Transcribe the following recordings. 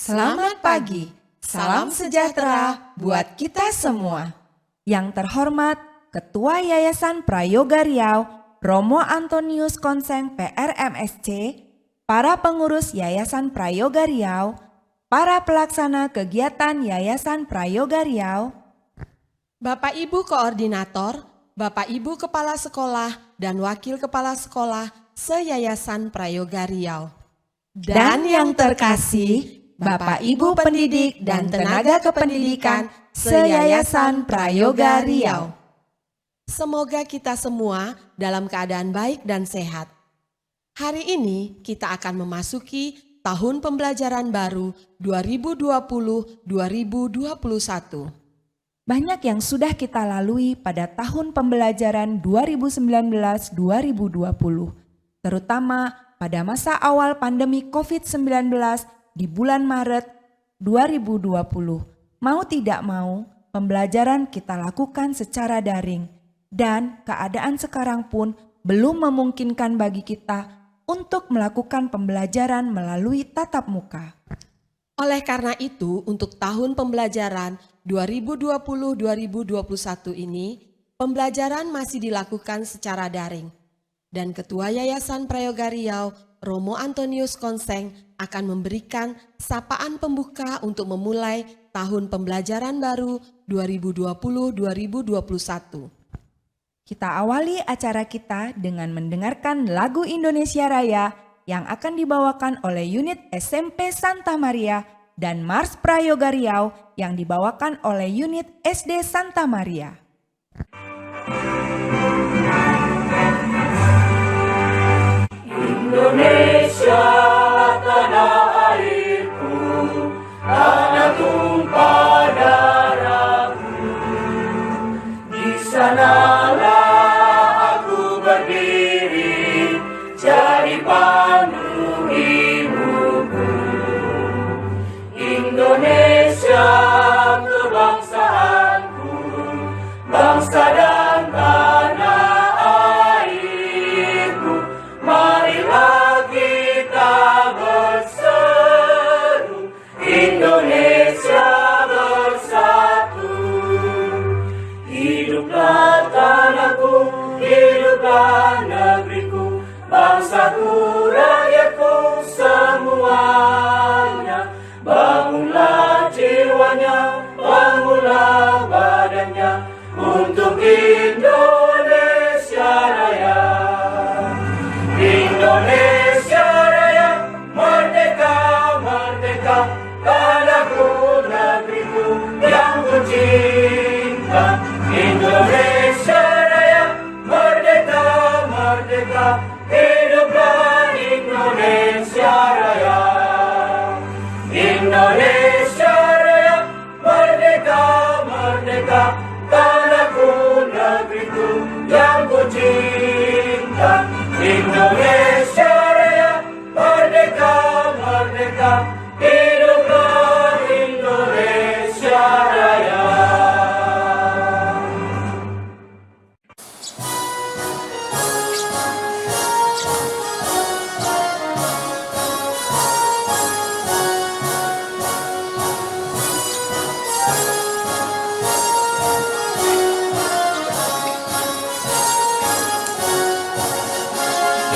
Selamat pagi, salam sejahtera buat kita semua. Yang terhormat Ketua Yayasan Prayoga Riau, Romo Antonius Konseng PRMSC, para pengurus Yayasan Prayoga Riau, para pelaksana kegiatan Yayasan Prayoga Riau, Bapak Ibu Koordinator, Bapak Ibu Kepala Sekolah, dan Wakil Kepala Sekolah se-Yayasan Prayoga Riau. dan yang terkasih, Bapak Ibu pendidik dan tenaga kependidikan se-Yayasan Prayoga Riau. Semoga kita semua dalam keadaan baik dan sehat. Hari ini kita akan memasuki tahun pembelajaran baru 2020-2021. Banyak yang sudah kita lalui pada tahun pembelajaran 2019-2020, terutama pada masa awal pandemi COVID-19 di bulan Maret 2020. Mau tidak mau, pembelajaran kita lakukan secara daring, dan keadaan sekarang pun belum memungkinkan bagi kita untuk melakukan pembelajaran melalui tatap muka. Oleh karena itu, untuk tahun pembelajaran 2020-2021 ini, pembelajaran masih dilakukan secara daring. Dan Ketua Yayasan Prayoga Riau, Romo Antonius Konseng, akan memberikan sapaan pembuka untuk memulai tahun pembelajaran baru 2020-2021. Kita awali acara kita dengan mendengarkan lagu Indonesia Raya yang akan dibawakan oleh unit SMP Santa Maria dan Mars Prayoga Riau yang dibawakan oleh unit SD Santa Maria. Indonesia, tanah airku, tanah tumpah darahku. Di sanalah aku berdiri, jadi pandu ibuku. Indonesia, kebangsaanku, bangsa dan tanah airku. Marilah kita berseru, Indonesia bersatu. Hiduplah tanahku, hiduplah negeriku, bangsaku, rakyatku semuanya. Bangunlah jiwanya, bangunlah badannya untuk Indonesia Raya. Indonesia Raya, merdeka, merdeka, tanahku, negeriku yang ku cinta. Indonesia Raya, merdeka, merdeka, hiduplah Indonesia Raya. Indonesia Raya, merdeka, merdeka, tanahku, negeriku yang ku cinta. Indonesia Raya, merdeka, merdeka, hiduplah Indonesia Raya.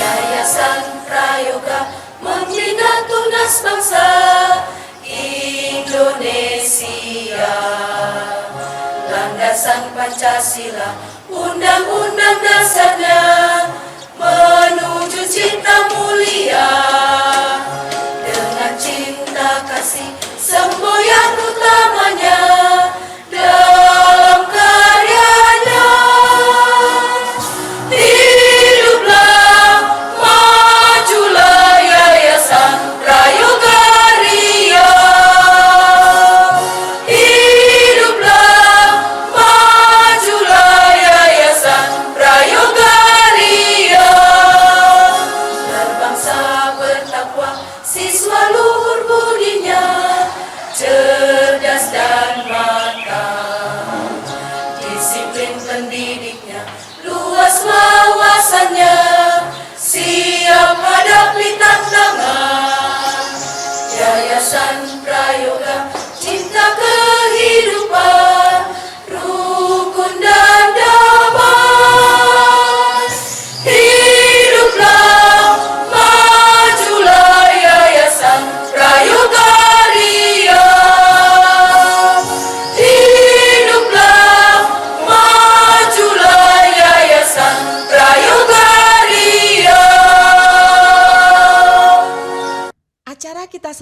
Yayasan Prayoga membina tunas bangsa Indonesia. Landasan Pancasila, undang-undang dasarnya, menuju cinta mulia. Dengan cinta kasih semboyan utamanya dalam karyanya. Hiduplah, majulah Yayasan Prayoga Riau. Hiduplah, majulah Yayasan Prayoga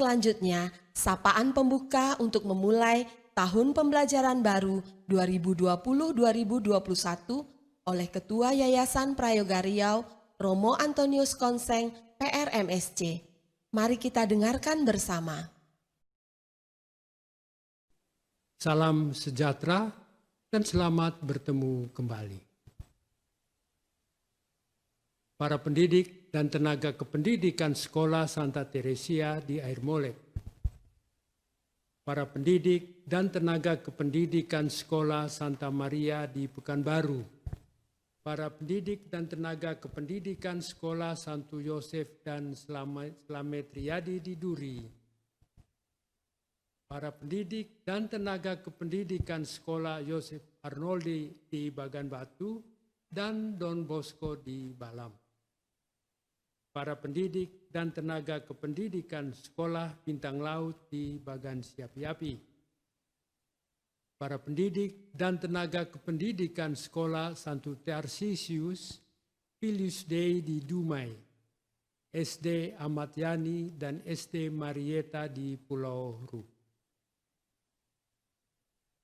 selanjutnya sapaan pembuka untuk memulai tahun pembelajaran baru 2020-2021 oleh Ketua Yayasan Prayoga Riau, Romo Antonius Konseng, PRMSC. Mari kita dengarkan bersama. Salam sejahtera dan selamat bertemu kembali. Para pendidik dan tenaga kependidikan Sekolah Santa Teresia di Air Molek. Para pendidik dan tenaga kependidikan Sekolah Santa Maria di Pekanbaru. Para pendidik dan tenaga kependidikan Sekolah Santo Yosef dan Slamet Riyadi di Duri. Para pendidik dan tenaga kependidikan Sekolah Yosef Arnoldi di Bagan Batu dan Don Bosco di Balam. Para pendidik dan tenaga kependidikan Sekolah Bintang Laut di Bagan Siapi-Api. Para pendidik dan tenaga kependidikan Sekolah Santo Tarsisius Filius Dei di Dumai, SD Ahmad Yani dan SD Marieta di Pulau Ru.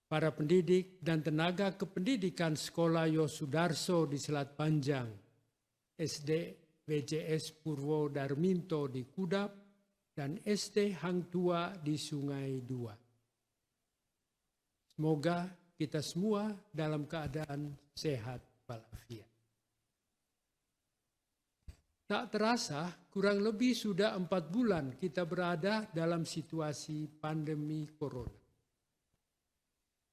Para pendidik dan tenaga kependidikan Sekolah Yosudarso di Selat Panjang, SD WJS Purwo Darminto di Kudap, dan SD Hang Tua di Sungai Dua. Semoga kita semua dalam keadaan sehat walafiat. Tak terasa, kurang lebih sudah 4 bulan kita berada dalam situasi pandemi corona.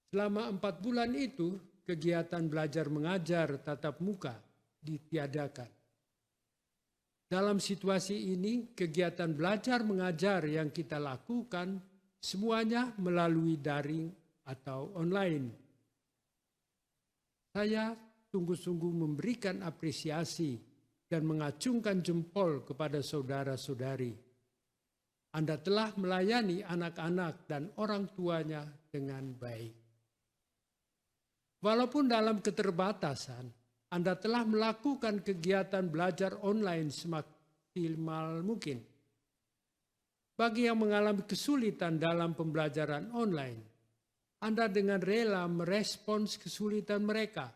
Selama 4 bulan itu, kegiatan belajar mengajar tatap muka ditiadakan. Dalam situasi ini, kegiatan belajar mengajar yang kita lakukan semuanya melalui daring atau online. Saya sungguh-sungguh memberikan apresiasi dan mengacungkan jempol kepada saudara-saudari. Anda telah melayani anak-anak dan orang tuanya dengan baik. Walaupun dalam keterbatasan, Anda telah melakukan kegiatan belajar online semaksimal mungkin. Bagi yang mengalami kesulitan dalam pembelajaran online, Anda dengan rela merespons kesulitan mereka,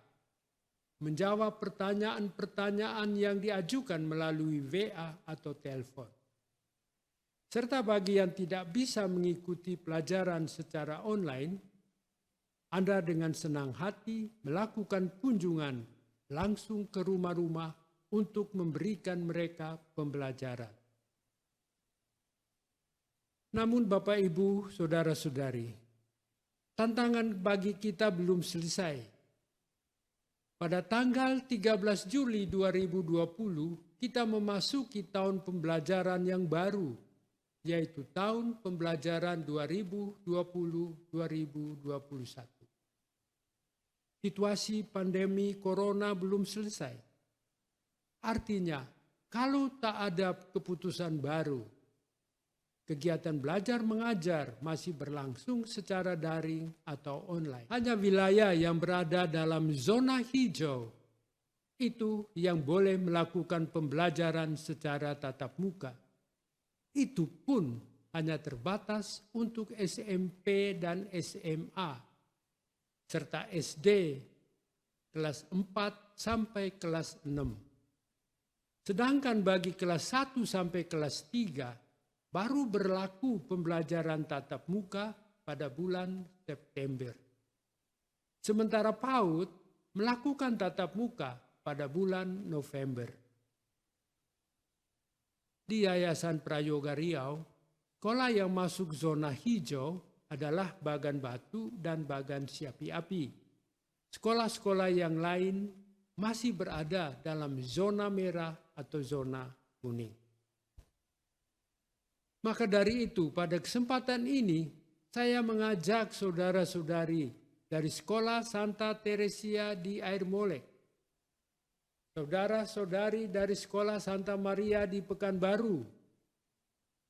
menjawab pertanyaan-pertanyaan yang diajukan melalui WA atau telepon. Serta bagi yang tidak bisa mengikuti pelajaran secara online, Anda dengan senang hati melakukan kunjungan langsung ke rumah-rumah untuk memberikan mereka pembelajaran. Namun Bapak, Ibu, Saudara-saudari, tantangan bagi kita belum selesai. Pada tanggal 13 Juli 2020, kita memasuki tahun pembelajaran yang baru, yaitu tahun pembelajaran 2020-2021. Situasi pandemi corona belum selesai. Artinya, kalau tak ada keputusan baru, kegiatan belajar mengajar masih berlangsung secara daring atau online. Hanya wilayah yang berada dalam zona hijau itu yang boleh melakukan pembelajaran secara tatap muka. Itu pun hanya terbatas untuk SMP dan SMA. Serta SD kelas 4 sampai kelas 6. Sedangkan bagi kelas 1 sampai kelas 3 baru berlaku pembelajaran tatap muka pada bulan September. Sementara PAUD melakukan tatap muka pada bulan November. Di Yayasan Prayoga Riau, sekolah yang masuk zona hijau adalah Bagan Batu dan Bagan Siapi-Api. Sekolah-sekolah yang lain masih berada dalam zona merah atau zona kuning. Maka dari itu, pada kesempatan ini, saya mengajak saudara-saudari dari Sekolah Santa Teresia di Air Molek, saudara-saudari dari Sekolah Santa Maria di Pekanbaru,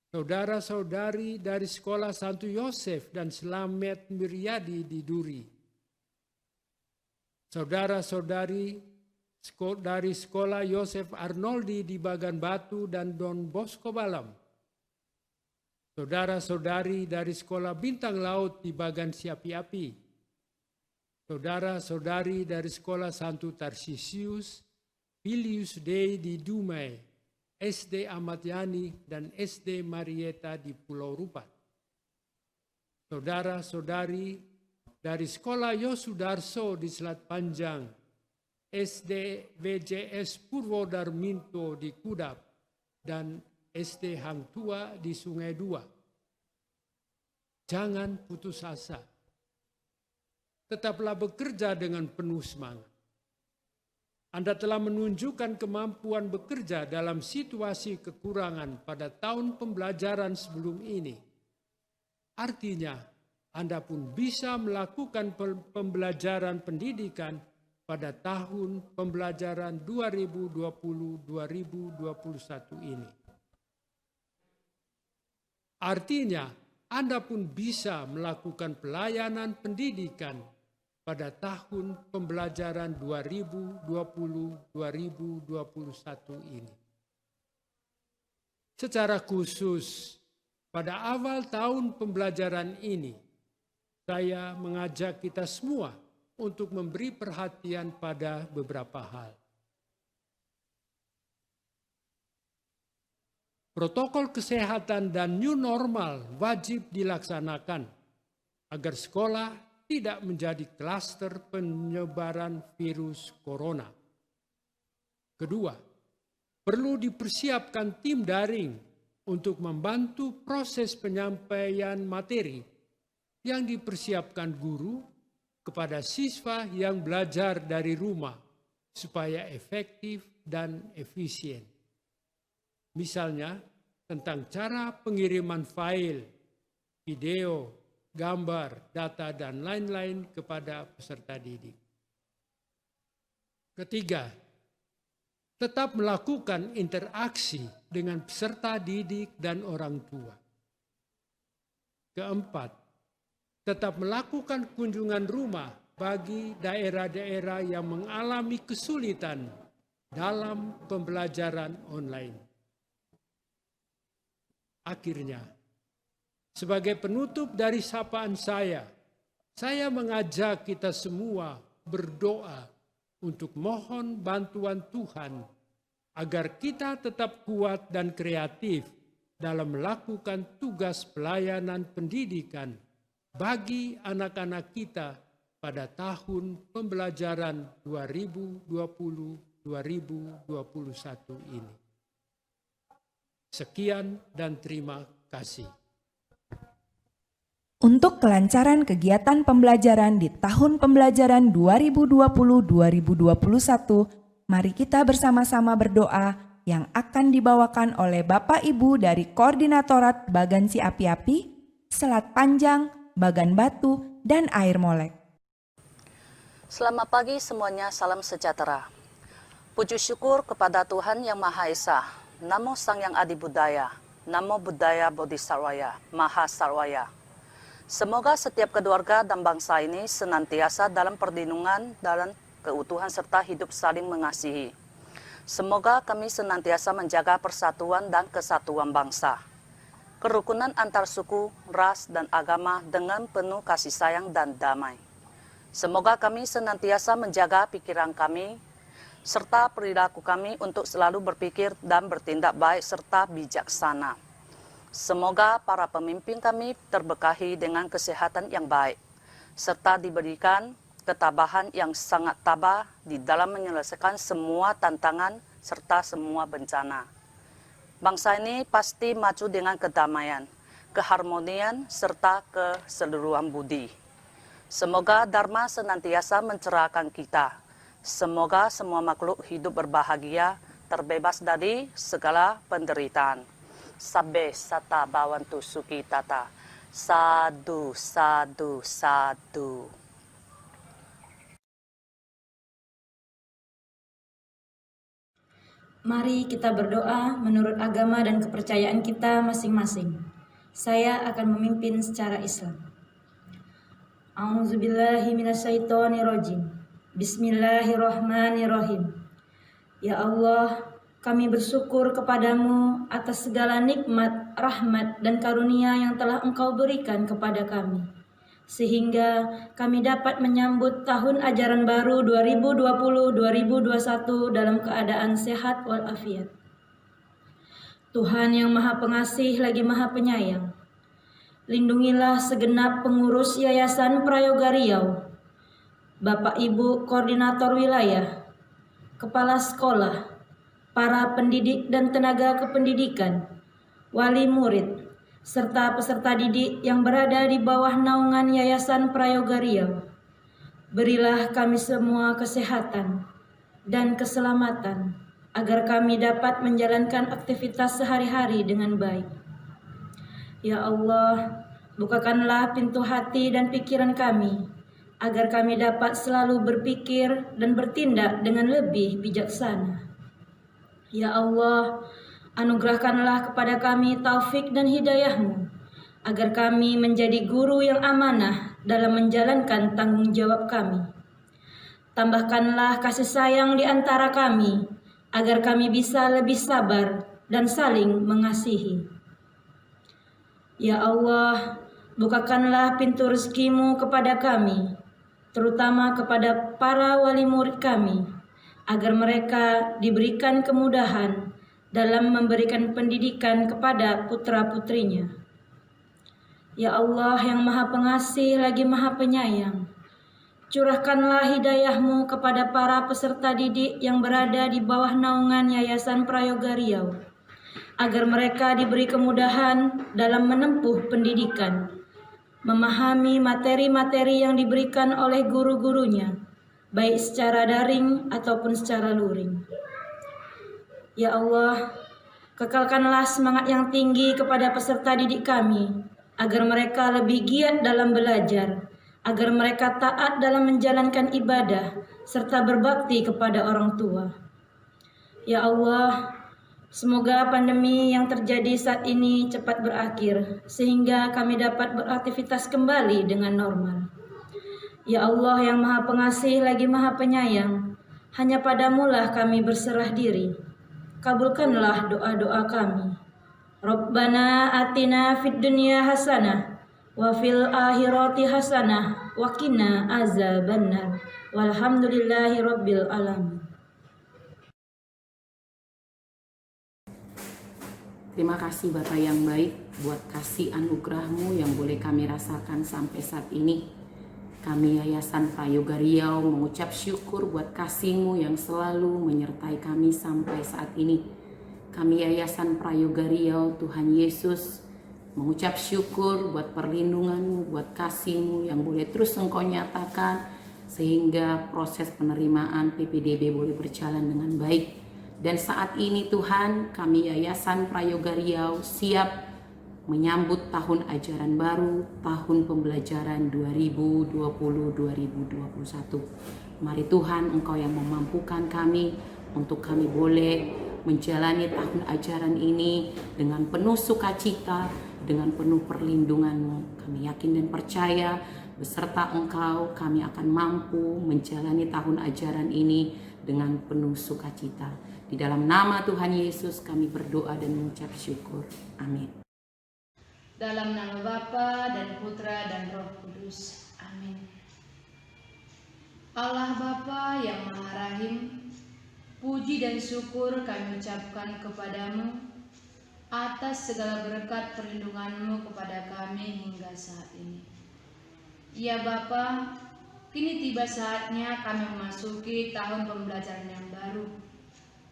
saudara-saudari dari Sekolah Santo Yosef dan Slamet Riyadi di Duri, saudara-saudari dari Sekolah Yosef Arnoldi di Bagan Batu dan Don Bosco Balam, saudara-saudari dari Sekolah Bintang Laut di Bagansi Api-Api, saudara-saudari dari Sekolah Santo Tarsisius, Filius Dei di Dumai, SD Ahmad Yani, dan SD Marieta di Pulau Rupat. Saudara-saudari dari Sekolah Yosudarso di Selat Panjang, SD WJS Purwodarminto di Kudap, dan SD Hang Tua di Sungai Dua. Jangan putus asa. Tetaplah bekerja dengan penuh semangat. Anda telah menunjukkan kemampuan bekerja dalam situasi kekurangan pada tahun pembelajaran sebelum ini. Artinya, Anda pun bisa melakukan pembelajaran pendidikan pada tahun pembelajaran 2020-2021 ini. Artinya, Anda pun bisa melakukan pelayanan pendidikan pada tahun pembelajaran 2020-2021 ini. Secara khusus, pada awal tahun pembelajaran ini, saya mengajak kita semua untuk memberi perhatian pada beberapa hal. Protokol kesehatan dan new normal wajib dilaksanakan agar sekolah tidak menjadi klaster penyebaran virus corona. Kedua, perlu dipersiapkan tim daring untuk membantu proses penyampaian materi yang dipersiapkan guru kepada siswa yang belajar dari rumah supaya efektif dan efisien. Misalnya tentang cara pengiriman file, video, gambar, data, dan lain-lain kepada peserta didik. Ketiga, tetap melakukan interaksi dengan peserta didik dan orang tua. Keempat, tetap melakukan kunjungan rumah bagi daerah-daerah yang mengalami kesulitan dalam pembelajaran online. Akhirnya, sebagai penutup dari sapaan saya mengajak kita semua berdoa untuk mohon bantuan Tuhan agar kita tetap kuat dan kreatif dalam melakukan tugas pelayanan pendidikan bagi anak-anak kita pada tahun pembelajaran 2020-2021 ini. Sekian dan terima kasih. Untuk kelancaran kegiatan pembelajaran di tahun pembelajaran 2020-2021, mari kita bersama-sama berdoa yang akan dibawakan oleh Bapak Ibu dari Koordinatorat Bagansi Api-Api, Selat Panjang, Bagan Batu, dan Air Molek. Selamat pagi semuanya, salam sejahtera. Puji syukur kepada Tuhan Yang Maha Esa. Namo Sang Yang Adi Budaya, Namo Buddhaya Bodhisarwaya, Maha Sarwaya. Semoga setiap keluarga dan bangsa ini senantiasa dalam perlindungan dan keutuhan serta hidup saling mengasihi. Semoga kami senantiasa menjaga persatuan dan kesatuan bangsa, kerukunan antar suku, ras, dan agama dengan penuh kasih sayang dan damai. Semoga kami senantiasa menjaga pikiran kami serta perilaku kami untuk selalu berpikir dan bertindak baik serta bijaksana. Semoga para pemimpin kami terbekahi dengan kesehatan yang baik, serta diberikan ketabahan yang sangat tabah di dalam menyelesaikan semua tantangan serta semua bencana. Bangsa ini pasti maju dengan kedamaian, keharmonian, serta keseluruhan budi. Semoga Dharma senantiasa mencerahkan kita. Semoga semua makhluk hidup berbahagia, terbebas dari segala penderitaan. Sabbe sata bawantu suki tata. Sadu, sadu, sadu. Mari kita berdoa menurut agama dan kepercayaan kita masing-masing. Saya akan memimpin secara Islam. A'udzubillahi minasyaitonirrajim. Bismillahirrahmanirrahim. Ya Allah, kami bersyukur kepadamu atas segala nikmat rahmat dan karunia yang telah Engkau berikan kepada kami, sehingga kami dapat menyambut tahun ajaran baru 2020-2021 dalam keadaan sehat walafiat. Tuhan yang Maha Pengasih lagi Maha Penyayang, lindungilah segenap pengurus Yayasan Prayoga Riau, Bapak Ibu Koordinator Wilayah, Kepala Sekolah, para pendidik dan tenaga kependidikan, wali murid, serta peserta didik yang berada di bawah naungan Yayasan Prayoga Riau. Berilah kami semua kesehatan dan keselamatan, agar kami dapat menjalankan aktivitas sehari-hari dengan baik. Ya Allah, bukakanlah pintu hati dan pikiran kami, agar kami dapat selalu berpikir dan bertindak dengan lebih bijaksana. Ya Allah, anugerahkanlah kepada kami taufik dan hidayah-Mu, agar kami menjadi guru yang amanah dalam menjalankan tanggung jawab kami. Tambahkanlah kasih sayang di antara kami, agar kami bisa lebih sabar dan saling mengasihi. Ya Allah, bukakanlah pintu rezeki-Mu kepada kami, terutama kepada para wali murid kami, agar mereka diberikan kemudahan dalam memberikan pendidikan kepada putra-putrinya. Ya Allah yang Maha Pengasih lagi Maha Penyayang, curahkanlah hidayah-Mu kepada para peserta didik yang berada di bawah naungan Yayasan Prayoga Riau, agar mereka diberi kemudahan dalam menempuh pendidikan, memahami materi-materi yang diberikan oleh guru-gurunya, baik secara daring ataupun secara luring. Ya Allah, kekalkanlah semangat yang tinggi kepada peserta didik kami, agar mereka lebih giat dalam belajar, agar mereka taat dalam menjalankan ibadah, serta berbakti kepada orang tua. Ya Allah, semoga pandemi yang terjadi saat ini cepat berakhir, sehingga kami dapat beraktivitas kembali dengan normal. Ya Allah yang Maha Pengasih lagi Maha Penyayang, hanya Padamu-lah kami berserah diri. Kabulkanlah doa-doa kami. Rabbana atina fid dunya hasanah wa fil akhirati hasanah wa qina azabannar. Walhamdulillahi rabbil alamin. Terima kasih Bapak yang baik buat kasih anugerah-Mu yang boleh kami rasakan sampai saat ini. Kami Yayasan Prayoga Riau mengucap syukur buat kasih-Mu yang selalu menyertai kami sampai saat ini. Kami Yayasan Prayoga Riau, Tuhan Yesus, mengucap syukur buat perlindungan-Mu, buat kasih-Mu yang boleh terus Engkau nyatakan, sehingga proses penerimaan PPDB boleh berjalan dengan baik. Dan saat ini Tuhan, kami Yayasan Prayoga Riau siap menyambut tahun ajaran baru, tahun pembelajaran 2020-2021. Mari Tuhan, Engkau yang memampukan kami untuk kami boleh menjalani tahun ajaran ini dengan penuh sukacita, dengan penuh perlindungan-Mu. Kami yakin dan percaya beserta Engkau kami akan mampu menjalani tahun ajaran ini dengan penuh sukacita. Di dalam nama Tuhan Yesus kami berdoa dan mengucap syukur. Amin. Dalam nama Bapa dan Putra dan Roh Kudus. Amin. Allah Bapa yang Maha Rahim, puji dan syukur kami ucapkan kepadamu atas segala berkat perlindungan-Mu kepada kami hingga saat ini. Ya Bapa, kini tiba saatnya kami memasuki tahun pembelajaran yang baru,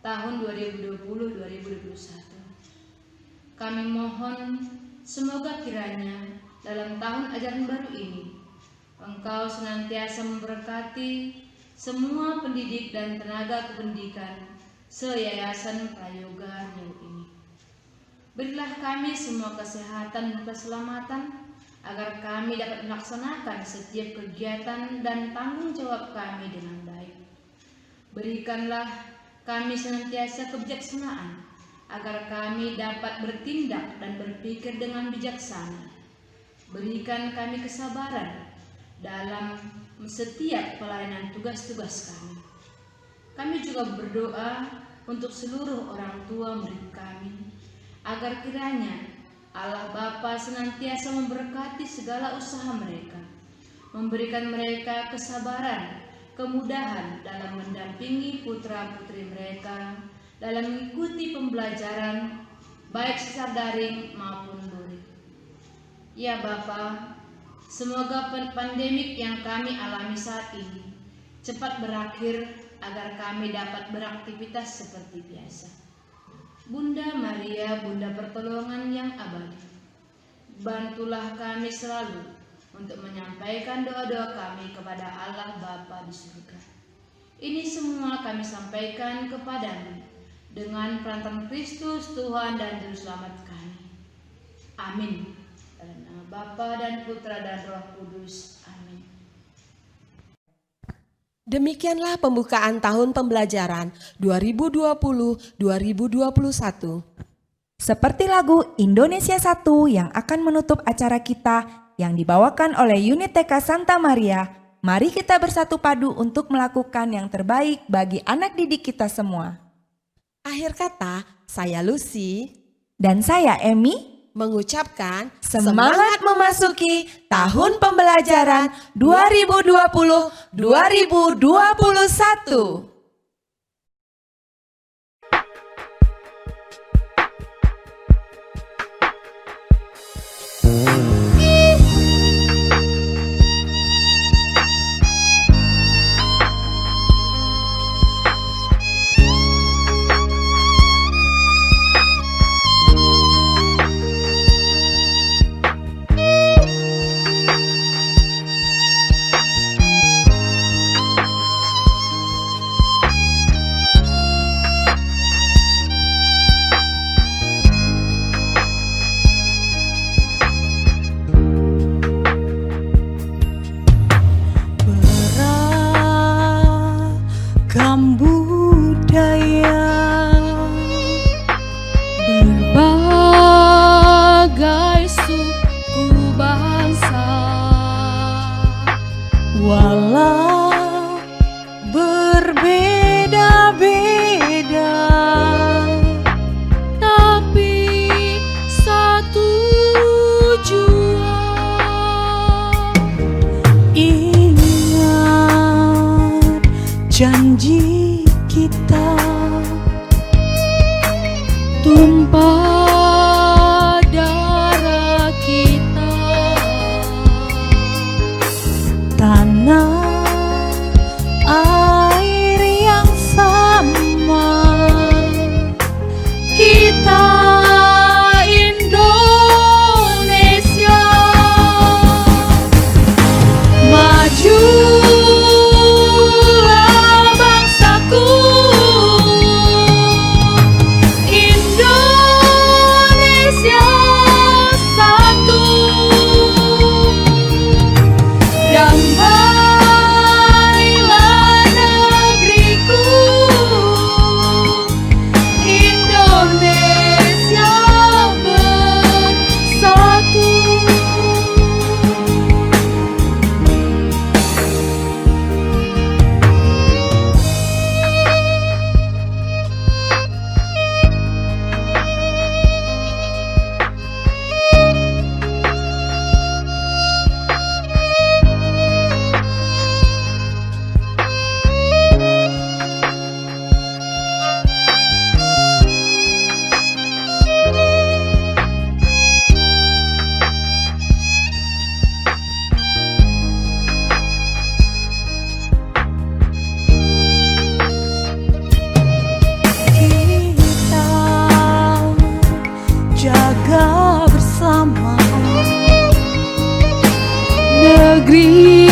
tahun 2020-2021. Kami mohon semoga kiranya dalam tahun ajaran baru ini Engkau senantiasa memberkati semua pendidik dan tenaga kependidikan se-Yayasan Prayoga Riau ini. Berilah kami semua kesehatan dan keselamatan, agar kami dapat melaksanakan setiap kegiatan dan tanggung jawab kami dengan baik. Berikanlah kami senantiasa kebijaksanaan, agar kami dapat bertindak dan berpikir dengan bijaksana. Berikan kami kesabaran dalam setiap pelayanan tugas-tugas kami. Kami juga berdoa untuk seluruh orang tua murid kami, agar kiranya Allah Bapa senantiasa memberkati segala usaha mereka, memberikan mereka kesabaran, kemudahan dalam mendampingi putra-putri mereka dalam mengikuti pembelajaran baik secara daring maupun luring. Ya Bapa, semoga pandemik yang kami alami saat ini cepat berakhir agar kami dapat beraktivitas seperti biasa. Bunda Maria, Bunda pertolongan yang abadi, bantulah kami selalu untuk menyampaikan doa-doa kami kepada Allah Bapa di surga. Ini semua kami sampaikan kepadamu dengan perantaraan Kristus Tuhan dan Juru Selamat kami. Amin. Dalam nama Bapa dan Putra dan Roh Kudus. Amin. Demikianlah pembukaan tahun pembelajaran 2020-2021. Seperti lagu Indonesia 1 yang akan menutup acara kita yang dibawakan oleh unit TK Santa Maria, mari kita bersatu padu untuk melakukan yang terbaik bagi anak didik kita semua. Akhir kata, saya Lucy Dan saya Emi mengucapkan semangat memasuki tahun pembelajaran 2020-2021. Beragam budaya, berbagai suku bangsa, walau berbeda-beda, tapi satu jua. Ingat janji kita, tumpah darah kita, tanah air yang sama, kita Indonesia. Majulah bangsaku, Indonesia satu. Damailah negeriku, Indonesia bersatu. Kita jaga bersama negeri